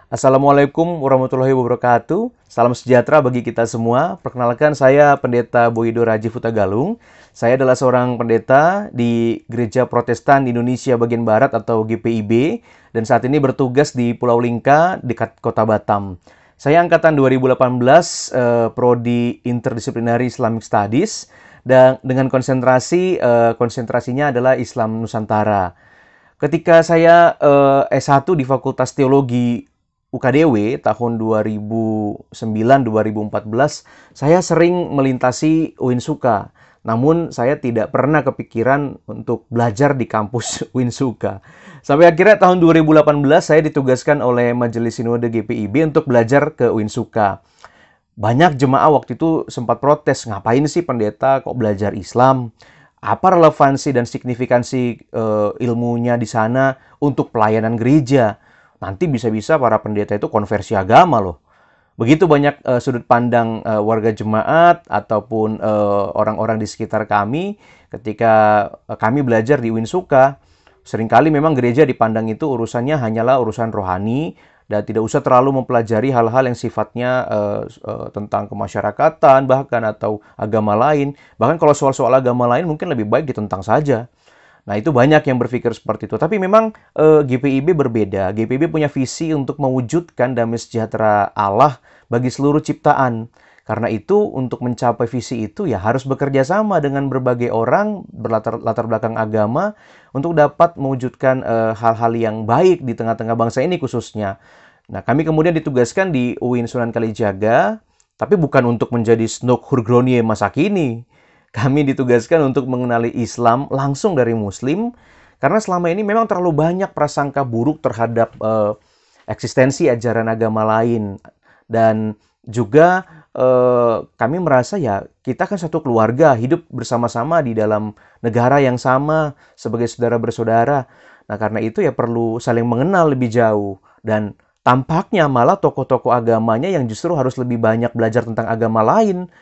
Assalamualaikum warahmatullahi wabarakatuh. Salam sejahtera bagi kita semua. Perkenalkan, saya Pendeta Boyido Raji Futagalung. Saya adalah seorang pendeta di Gereja Protestan Indonesia Bagian Barat atau GPIB, dan saat ini bertugas di Pulau Lingka dekat Kota Batam. Saya angkatan 2018, prodi Interdisciplinary Islamic Studies, dan dengan konsentrasinya adalah Islam Nusantara. Ketika saya S1 di Fakultas Teologi UKDW tahun 2009-2014, saya sering melintasi Uinsuka. Namun saya tidak pernah kepikiran untuk belajar di kampus Uinsuka. Sampai akhirnya tahun 2018 saya ditugaskan oleh Majelis Sinode GPIB untuk belajar ke Uinsuka. Banyak jemaah waktu itu sempat protes, ngapain sih pendeta kok belajar Islam? Apa relevansi dan signifikansi ilmunya di sana untuk pelayanan gereja? Nanti bisa-bisa para pendeta itu konversi agama loh. Begitu banyak sudut pandang warga jemaat ataupun orang-orang di sekitar kami ketika kami belajar di Uinsuka. Seringkali memang gereja dipandang itu urusannya hanyalah urusan rohani dan tidak usah terlalu mempelajari hal-hal yang sifatnya tentang kemasyarakatan bahkan atau agama lain. Bahkan kalau soal-soal agama lain mungkin lebih baik ditentang saja. Nah, itu banyak yang berpikir seperti itu. Tapi memang GPIB berbeda. GPIB punya visi untuk mewujudkan damai sejahtera Allah bagi seluruh ciptaan. Karena itu, untuk mencapai visi itu ya harus bekerja sama dengan berbagai orang berlatar belakang agama untuk dapat mewujudkan hal-hal yang baik di tengah-tengah bangsa ini khususnya. Nah, kami kemudian ditugaskan di UIN Sunan Kalijaga, tapi bukan untuk menjadi Snok Hurgronie masa kini. Kami ditugaskan untuk mengenali Islam langsung dari Muslim, karena selama ini memang terlalu banyak prasangka buruk terhadap eksistensi ajaran agama lain. Dan juga kami merasa ya kita kan satu keluarga, hidup bersama-sama di dalam negara yang sama sebagai saudara bersaudara. Nah, karena itu ya perlu saling mengenal lebih jauh. Dan tampaknya malah tokoh-tokoh agamanya yang justru harus lebih banyak belajar tentang agama lain.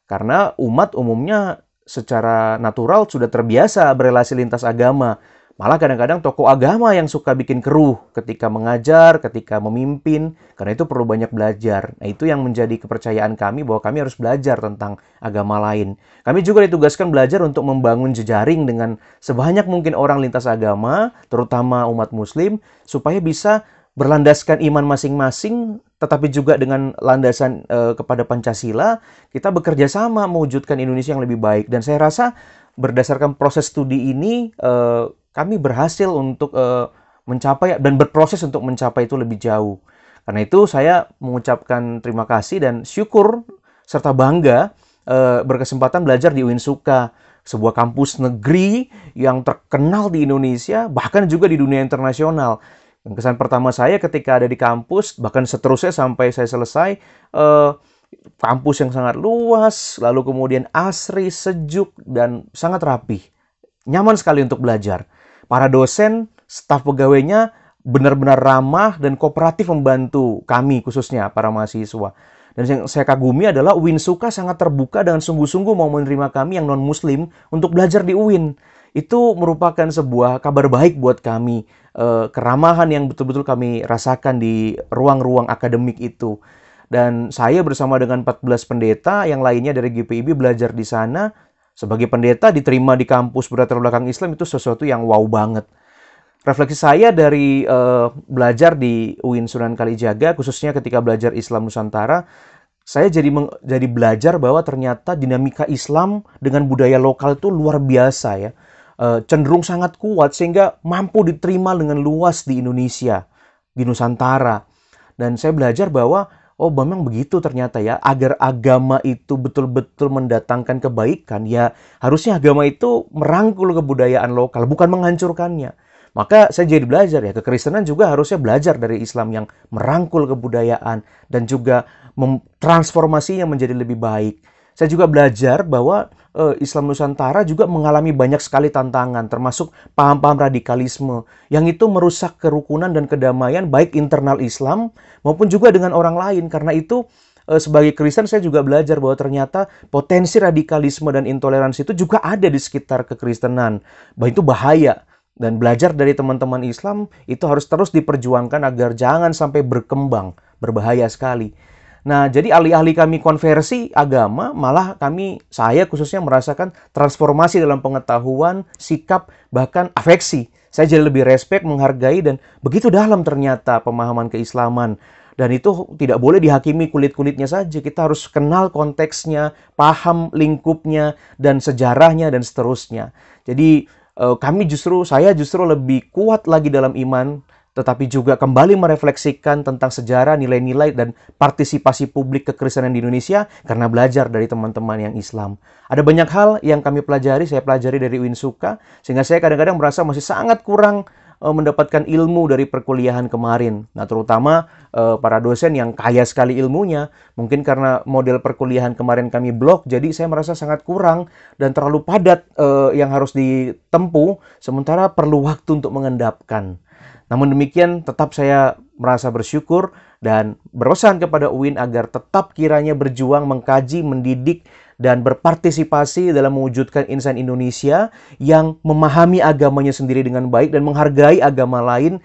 Karena umat umumnya secara natural sudah terbiasa berelasi lintas agama. Malah kadang-kadang tokoh agama yang suka bikin keruh ketika mengajar, ketika memimpin. Karena itu perlu banyak belajar. Nah, itu yang menjadi kepercayaan kami bahwa kami harus belajar tentang agama lain. Kami juga ditugaskan belajar untuk membangun jejaring dengan sebanyak mungkin orang lintas agama, terutama umat Muslim, supaya bisa berlandaskan iman masing-masing, tetapi juga dengan landasan kepada Pancasila, kita bekerja sama mewujudkan Indonesia yang lebih baik. Dan saya rasa berdasarkan proses studi ini, kami berhasil untuk mencapai dan berproses untuk mencapai itu lebih jauh. Karena itu saya mengucapkan terima kasih dan syukur serta bangga berkesempatan belajar di Uinsuka, sebuah kampus negeri yang terkenal di Indonesia, bahkan juga di dunia internasional. Dan kesan pertama saya ketika ada di kampus, bahkan seterusnya sampai saya selesai, kampus yang sangat luas, lalu kemudian asri, sejuk, dan sangat rapih. Nyaman sekali untuk belajar. Para dosen, staf pegawainya benar-benar ramah dan kooperatif membantu kami, khususnya para mahasiswa. Dan yang saya kagumi adalah Uinsuka sangat terbuka dan sungguh-sungguh mau menerima kami yang non-muslim untuk belajar di UIN. Itu merupakan sebuah kabar baik buat kami. Keramahan yang betul-betul kami rasakan di ruang-ruang akademik itu. Dan saya bersama dengan 14 pendeta yang lainnya dari GPIB belajar di sana. Sebagai pendeta diterima di kampus berlatar belakang Islam itu sesuatu yang wow banget. Refleksi saya dari belajar di UIN Sunan Kalijaga, khususnya ketika belajar Islam Nusantara, saya jadi belajar bahwa ternyata dinamika Islam dengan budaya lokal itu luar biasa ya. Cenderung sangat kuat sehingga mampu diterima dengan luas di Indonesia, di Nusantara. Dan saya belajar bahwa oh memang begitu ternyata ya, agar agama itu betul-betul mendatangkan kebaikan, ya harusnya agama itu merangkul kebudayaan lokal, bukan menghancurkannya. Maka saya jadi belajar ya, kekristenan juga harusnya belajar dari Islam yang merangkul kebudayaan dan juga transformasinya menjadi lebih baik. Saya juga belajar bahwa Islam Nusantara juga mengalami banyak sekali tantangan, termasuk paham-paham radikalisme, yang itu merusak kerukunan dan kedamaian baik internal Islam maupun juga dengan orang lain. Karena itu, sebagai Kristen saya juga belajar bahwa ternyata potensi radikalisme dan intoleransi itu juga ada di sekitar kekristenan. Bahwa itu bahaya. Dan belajar dari teman-teman Islam itu harus terus diperjuangkan agar jangan sampai berkembang, berbahaya sekali. Nah, jadi ahli-ahli kami konversi agama, malah saya khususnya merasakan transformasi dalam pengetahuan, sikap, bahkan afeksi. Saya jadi lebih respect, menghargai, dan begitu dalam ternyata pemahaman keislaman. Dan itu tidak boleh dihakimi kulit-kulitnya saja. Kita harus kenal konteksnya, paham lingkupnya, dan sejarahnya, dan seterusnya. Jadi, saya justru lebih kuat lagi dalam iman, tetapi juga kembali merefleksikan tentang sejarah, nilai-nilai, dan partisipasi publik kekristenan di Indonesia karena belajar dari teman-teman yang Islam. Ada banyak hal yang saya pelajari dari Uinsuka, sehingga saya kadang-kadang merasa masih sangat kurang mendapatkan ilmu dari perkuliahan kemarin. Nah, terutama para dosen yang kaya sekali ilmunya, mungkin karena model perkuliahan kemarin kami blok, jadi saya merasa sangat kurang dan terlalu padat yang harus ditempuh, sementara perlu waktu untuk mengendapkan. Namun demikian, tetap saya merasa bersyukur dan berpesan kepada UIN agar tetap kiranya berjuang, mengkaji, mendidik, dan berpartisipasi dalam mewujudkan insan Indonesia yang memahami agamanya sendiri dengan baik dan menghargai agama lain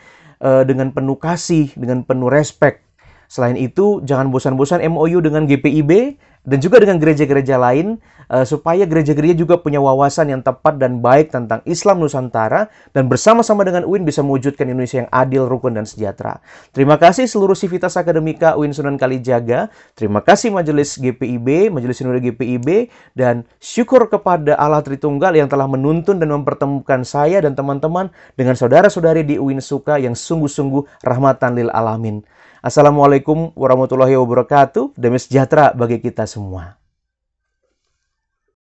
dengan penuh kasih, dengan penuh respek. Selain itu, jangan bosan-bosan MOU dengan GPIB dan juga dengan gereja-gereja lain supaya gereja-gereja juga punya wawasan yang tepat dan baik tentang Islam Nusantara dan bersama-sama dengan UIN bisa mewujudkan Indonesia yang adil, rukun, dan sejahtera. Terima kasih seluruh Sivitas Akademika UIN Sunan Kalijaga. Terima kasih Majelis GPIB, Majelis Sinode GPIB, dan syukur kepada Allah Tritunggal yang telah menuntun dan mempertemukan saya dan teman-teman dengan saudara-saudari di Uinsuka yang sungguh-sungguh rahmatan lil alamin. Assalamualaikum warahmatullahi wabarakatuh. Damai sejahtera bagi kita semua.